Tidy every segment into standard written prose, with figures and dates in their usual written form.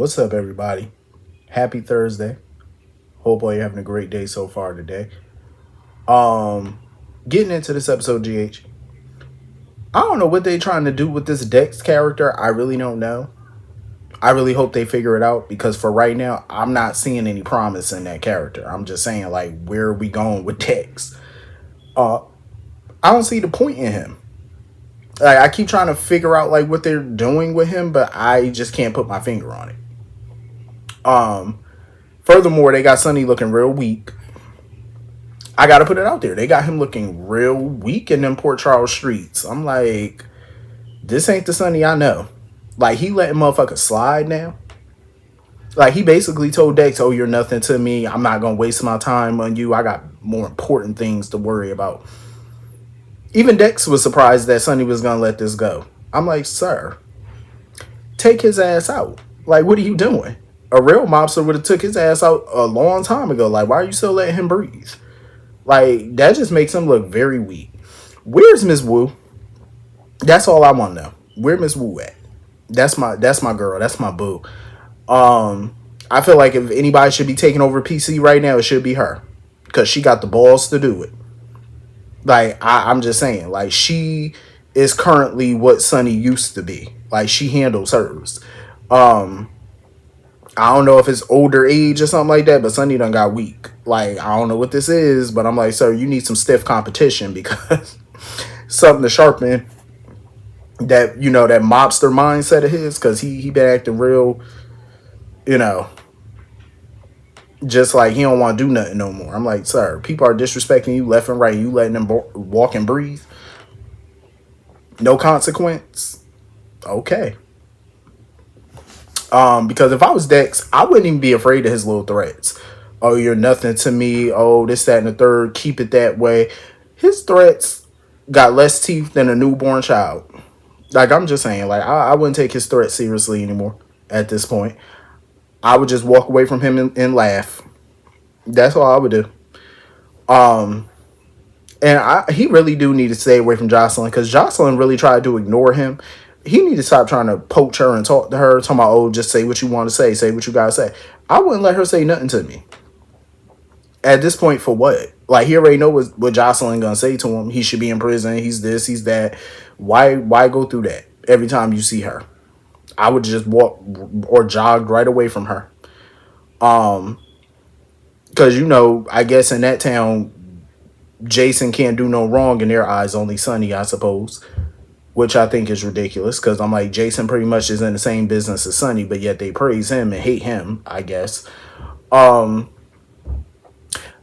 What's up, everybody? Happy Thursday. Hope all you're having a great day so far today. Um, Getting into this episode, GH. I don't know what they're trying to do with this Dex character. I really don't know. I really hope they figure it out because for right now, I'm not seeing any promise in that character. I'm just saying, like, where are we going with Dex? Uh, I don't see the point in him. Like, I keep trying to figure out like what they're doing with him, but I just can't put my finger on it. Um, Furthermore, they got Sonny looking real weak. I gotta put it out there. They got him looking real weak in them Port Charles streets. I'm like, this ain't the Sonny I know. Like, he letting motherfuckers slide now. Like, he basically told Dex, oh, you're nothing to me. I'm not gonna waste my time on you. I got more important things to worry about. Even Dex was surprised that Sonny was gonna let this go. I'm like, sir, take his ass out. Like, what are you doing? A real mobster would have took his ass out a long time ago. Like, why are you still letting him breathe? Like, that just makes him look very weak. Where's Miss Wu? That's all I want to know. Where Miss Wu at? That's my girl. That's my boo. I feel like if anybody should be taking over PC right now, it should be her. Because she got the balls to do it. Like, I'm just saying, like, she is currently what Sonny used to be. Like, she handles hers. I don't know if it's older age or something like that, but Sonny done got weak. Like, I don't know what this is, but I'm like, sir, you need some stiff competition because something to sharpen that, that mobster mindset of his, because he been acting real, you know, just like he don't want to do nothing no more. I'm like, sir, people are disrespecting you left and right. You letting them walk and breathe. No consequence. Okay. Because if I was Dex, I wouldn't even be afraid of his little threats. Oh, you're nothing to me. Oh, this, that, and the third. Keep it that way. His threats got less teeth than a newborn child. Like, I'm just saying, like, I wouldn't take his threats seriously anymore at this point. I would just walk away from him and laugh. That's all I would do. And he really do need to stay away from Josslyn because Josslyn really tried to ignore him. He need to stop trying to poach her and talk to her, talking about, oh, just say what you want to say what you gotta say. I wouldn't let her say nothing to me. At this point, for what? Like, he already know what Josslyn gonna say to him. He should be in prison. He's this, he's that. Why go through that every time you see her? I would just walk or jog right away from her. Because, I guess in that town, Jason can't do no wrong in their eyes, only Sonny, I suppose. Which I think is ridiculous because I'm like, Jason pretty much is in the same business as Sonny, but yet they praise him and hate him, I guess.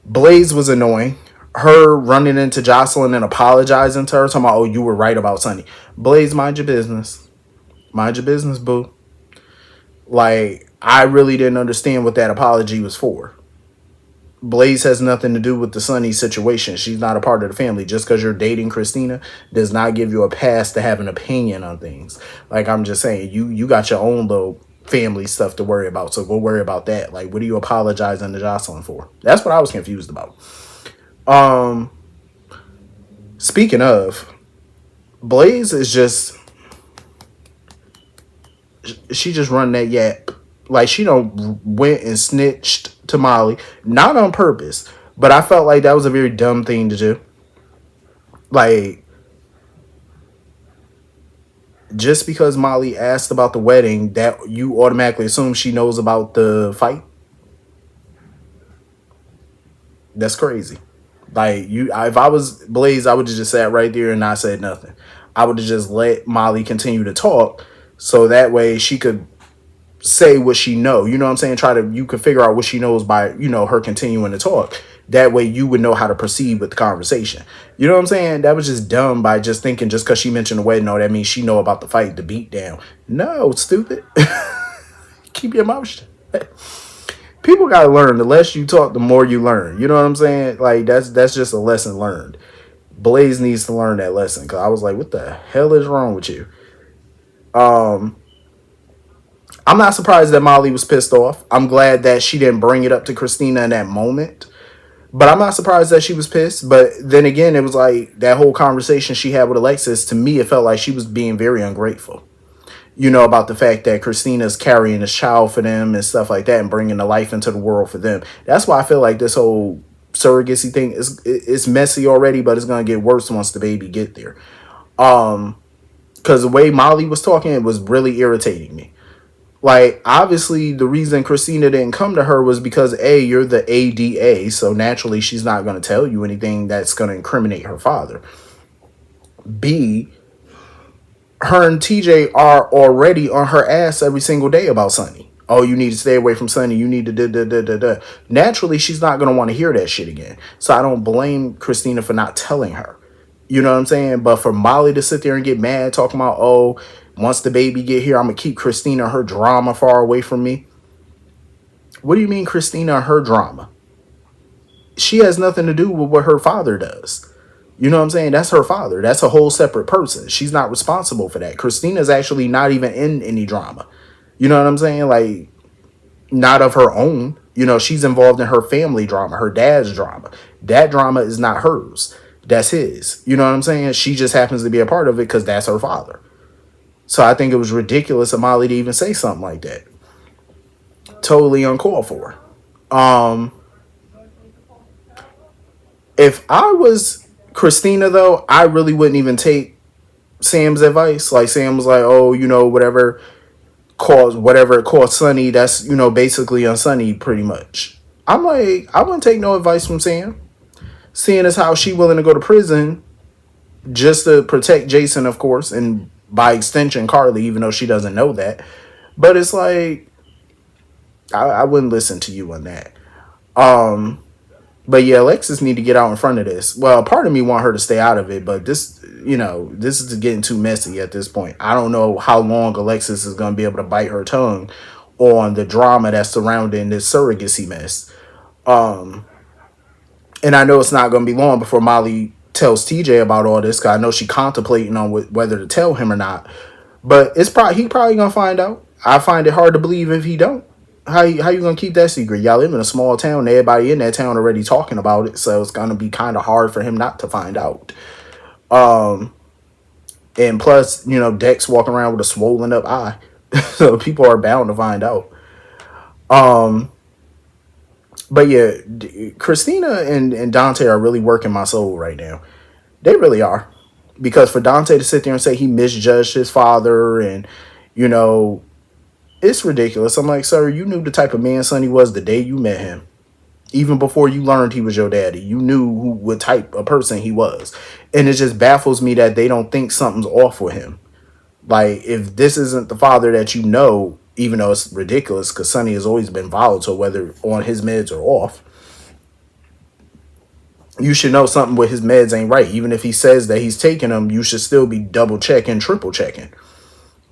Blaze was annoying. Her running into Josslyn and apologizing to her, talking about, oh, you were right about Sonny. Blaze, mind your business. Mind your business, boo. Like, I really didn't understand what that apology was for. Blaze has nothing to do with the Sonny situation. She's not a part of the family. Just because you're dating Christina does not give you a pass to have an opinion on things. Like, I'm just saying, you got your own little family stuff to worry about, so go worry about that. Like, what are you apologizing to Josslyn for? That's what I was confused about. Speaking of, Blaze is just, she just run that yap. Like, she done went and snitched to Molly, not on purpose, but I felt like that was a very dumb thing to do. Like, just because Molly asked about the wedding, that you automatically assume she knows about the fight. That's crazy. Like, if I was Blaze, I would have just sat right there and not said nothing. I would have just let Molly continue to talk, so that way she could say what she know. You know what I'm saying? You could figure out what she knows by, her continuing to talk. That way you would know how to proceed with the conversation. You know what I'm saying? That was just dumb by just thinking just because she mentioned the wedding, no, that means she know about the fight, the beat down. No, stupid. Keep your mouth shut. People gotta learn. The less you talk, the more you learn. You know what I'm saying? Like, that's just a lesson learned. Blaze needs to learn that lesson because I was like, what the hell is wrong with you? I'm not surprised that Molly was pissed off. I'm glad that she didn't bring it up to Christina in that moment. But I'm not surprised that she was pissed. But then again, it was like that whole conversation she had with Alexis. To me, it felt like she was being very ungrateful. about the fact that Christina's carrying this child for them and stuff like that and bringing the life into the world for them. That's why I feel like this whole surrogacy thing is messy already, but it's going to get worse once the baby get there. Because the way Molly was talking, it was really irritating me. Like, obviously, the reason Christina didn't come to her was because A, you're the ADA, so naturally she's not going to tell you anything that's going to incriminate her father. B, her and TJ are already on her ass every single day about Sonny. Oh, you need to stay away from Sonny. You need to da da da da da. Naturally, she's not going to want to hear that shit again. So I don't blame Christina for not telling her. You know what I'm saying? But for Molly to sit there and get mad talking about, oh, once the baby get here, I'm going to keep Christina, her drama, far away from me. What do you mean Christina, her drama? She has nothing to do with what her father does. You know what I'm saying? That's her father. That's a whole separate person. She's not responsible for that. Christina's actually not even in any drama. You know what I'm saying? Like, not of her own. She's involved in her family drama, her dad's drama. That drama is not hers. That's his. You know what I'm saying? She just happens to be a part of it because that's her father. So I think it was ridiculous of Molly to even say something like that. Totally uncalled for. If I was Christina, though, I really wouldn't even take Sam's advice. Like, Sam was like, oh, whatever it caused Sonny, that's, basically on Sonny pretty much. I'm like, I wouldn't take no advice from Sam. Seeing as how she willing to go to prison just to protect Jason, of course, and by extension Carly, even though she doesn't know that. But it's like, I wouldn't listen to you on that. But yeah, Alexis need to get out in front of this. Well, part of me want her to stay out of it, but this is getting too messy at this point. I don't know how long Alexis is going to be able to bite her tongue on the drama that's surrounding this surrogacy mess. And I know it's not going to be long before Molly tells TJ about all this, because I know she's contemplating on whether to tell him or not. But he probably going to find out. I find it hard to believe if he don't. How you gonna keep that secret? Y'all live in a small town. Everybody in that town already talking about it, so it's gonna be kind of hard for him not to find out. And plus, Dex walking around with a swollen up eye, so people are bound to find out. But yeah, Christina and Dante are really working my soul right now. They really are, because for Dante to sit there and say he misjudged his father, and it's ridiculous. I'm like, sir, you knew the type of man Sonny was the day you met him. Even before you learned he was your daddy, you knew what type of person he was. And it just baffles me that they don't think something's off with him. Like, if this isn't the father that you know, even though it's ridiculous because Sonny has always been volatile, whether on his meds or off, you should know something with his meds ain't right. Even if he says that he's taking them, you should still be double checking, triple checking,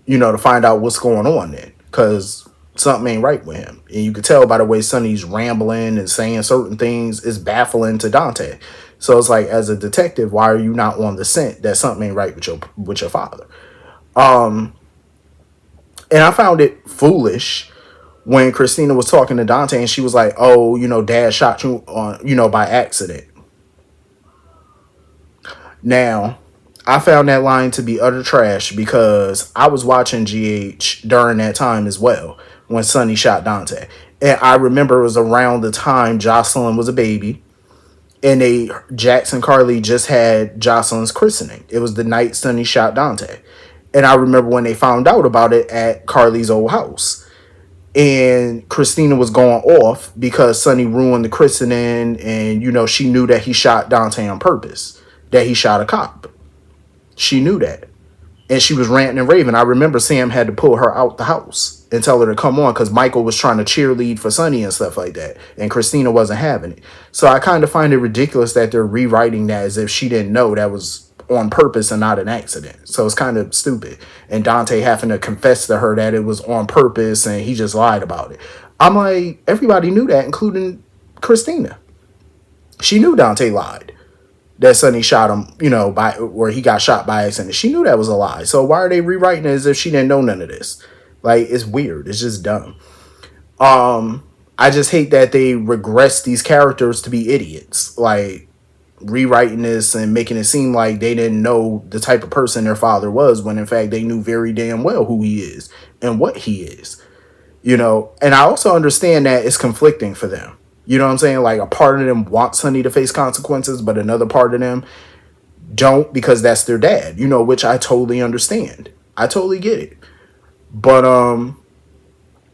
to find out what's going on then. Because something ain't right with him. And you can tell by the way Sonny's rambling and saying certain things is baffling to Dante. So it's like, as a detective, why are you not on the scent that something ain't right with your father? And I found it foolish when Christina was talking to Dante and she was like, oh, dad shot you on, by accident. Now, I found that line to be utter trash because I was watching GH during that time as well when Sonny shot Dante. And I remember it was around the time Josslyn was a baby, and Jackson Carly just had Josslyn's christening. It was the night Sonny shot Dante. And I remember when they found out about it at Carly's old house. And Christina was going off because Sonny ruined the christening, and, she knew that he shot Dante on purpose, that he shot a cop. She knew that. And she was ranting and raving. I remember Sam had to pull her out the house and tell her to come on because Michael was trying to cheerlead for Sonny and stuff like that. And Christina wasn't having it. So I kind of find it ridiculous that they're rewriting that as if she didn't know that was on purpose and not an accident. So it's kind of stupid. And Dante having to confess to her that it was on purpose and he just lied about it. I'm like, everybody knew that, including Christina. She knew Dante lied. That Sonny shot him, where he got shot by accident. She knew that was a lie. So why are they rewriting it as if she didn't know none of this? Like, it's weird. It's just dumb. I just hate that they regress these characters to be idiots. Like, rewriting this and making it seem like they didn't know the type of person their father was, when in fact they knew very damn well who he is and what he is. And I also understand that it's conflicting for them. You know what I'm saying? Like, a part of them wants Sonny to face consequences, but another part of them don't, because that's their dad, which I totally understand. I totally get it. But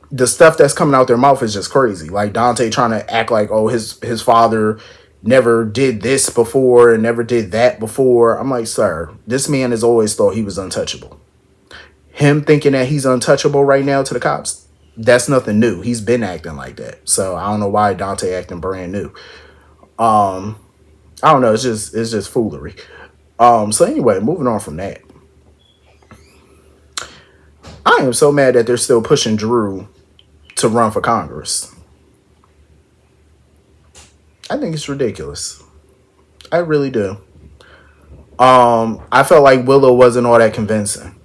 the stuff that's coming out their mouth is just crazy. Like Dante trying to act like, oh, his father never did this before and never did that before. I'm like, sir, this man has always thought he was untouchable. Him thinking that he's untouchable right now to the cops, that's nothing new. He's been acting like that. So I don't know why Dante acting brand new. I don't know. It's just foolery. So anyway, moving on from that. I am so mad that they're still pushing Drew to run for Congress. I think it's ridiculous. I really do. I felt like Willow wasn't all that convincing.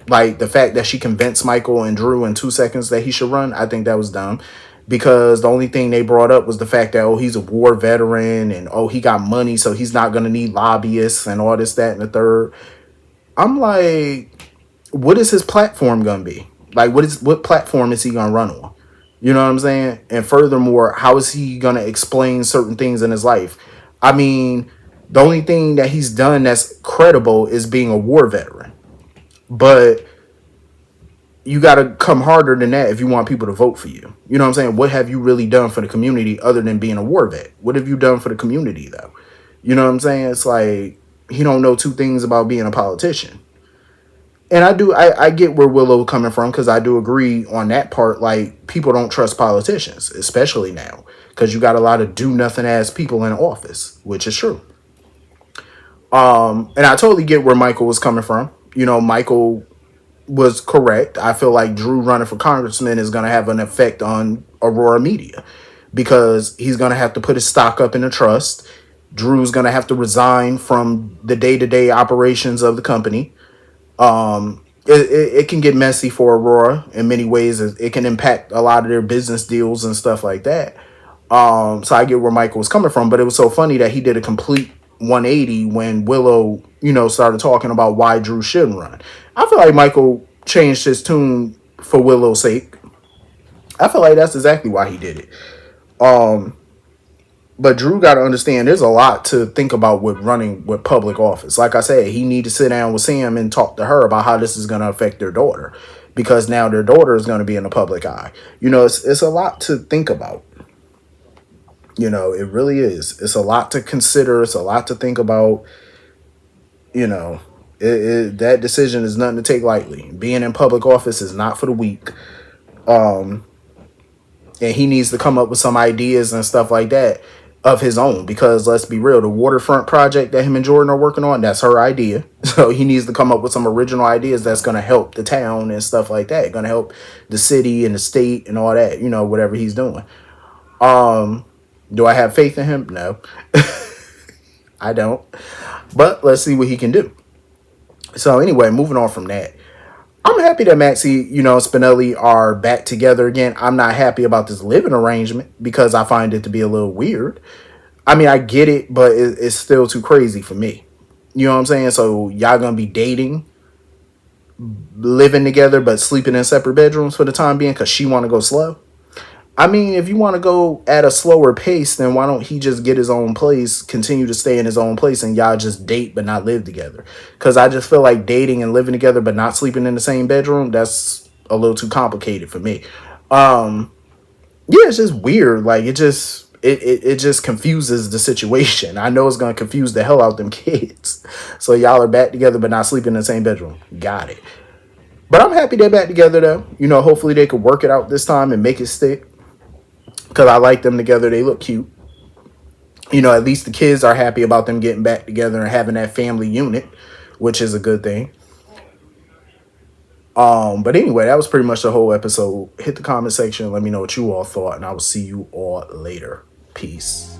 Like, the fact that she convinced Michael and Drew in 2 seconds that he should run, I think that was dumb. Because the only thing they brought up was the fact that, oh, he's a war veteran and, oh, he got money, so he's not going to need lobbyists and all this, that, and the third. I'm like, what is his platform going to be? Like, what platform is he going to run on? You know what I'm saying? And furthermore, how is he going to explain certain things in his life? I mean, the only thing that he's done that's credible is being a war veteran. But you got to come harder than that if you want people to vote for you. You know what I'm saying? What have you really done for the community other than being a war vet? What have you done for the community, though? You know what I'm saying? It's like, he don't know two things about being a politician. And I get where Willow coming from, because I do agree on that part. Like, people don't trust politicians, especially now, because you got a lot of do-nothing ass people in office, which is true. And I totally get where Michael was coming from. Michael was correct. I feel like Drew running for congressman is going to have an effect on Aurora media, because he's going to have to put his stock up in the trust. Drew's going to have to resign from the day-to-day operations of the company. It can get messy for Aurora in many ways. It can impact a lot of their business deals and stuff like that. So I get where Michael was coming from, but it was so funny that he did a complete 180 when Willow, started talking about why Drew shouldn't run. I feel like Michael changed his tune for Willow's sake. I feel like that's exactly why he did it. But Drew got to understand there's a lot to think about with running with public office. Like I said, he need to sit down with Sam and talk to her about how this is going to affect their daughter, because now their daughter is going to be in the public eye. It's a lot to think about. It really is. It's a lot to consider. It's a lot to think about. That decision is nothing to take lightly. Being in public office is not for the weak. And he needs to come up with some ideas and stuff like that of his own, because let's be real, the waterfront project that him and Jordan are working on, that's her idea. So he needs to come up with some original ideas that's going to help the town and stuff like that, going to help the city and the state and all that, whatever he's doing. Do I have faith in him? No. I don't. But let's see what he can do. So anyway, moving on from that, I'm happy that Maxie, Spinelli are back together again. I'm not happy about this living arrangement, because I find it to be a little weird. I mean, I get it, but it's still too crazy for me. You know what I'm saying? So y'all gonna be dating, living together, but sleeping in separate bedrooms for the time being because she want to go slow? I mean, if you want to go at a slower pace, then why don't he just get his own place, continue to stay in his own place, and y'all just date but not live together? Because I just feel like dating and living together but not sleeping in the same bedroom, that's a little too complicated for me. Yeah, it's just weird. Like, it just confuses the situation. I know it's going to confuse the hell out them kids. So y'all are back together but not sleeping in the same bedroom. Got it. But I'm happy they're back together, though. Hopefully they could work it out this time and make it stick, because I like them together. They look cute. At least the kids are happy about them getting back together and having that family unit, which is a good thing. But anyway, that was pretty much the whole episode. Hit the comment section. Let me know what you all thought, and I will see you all later. Peace.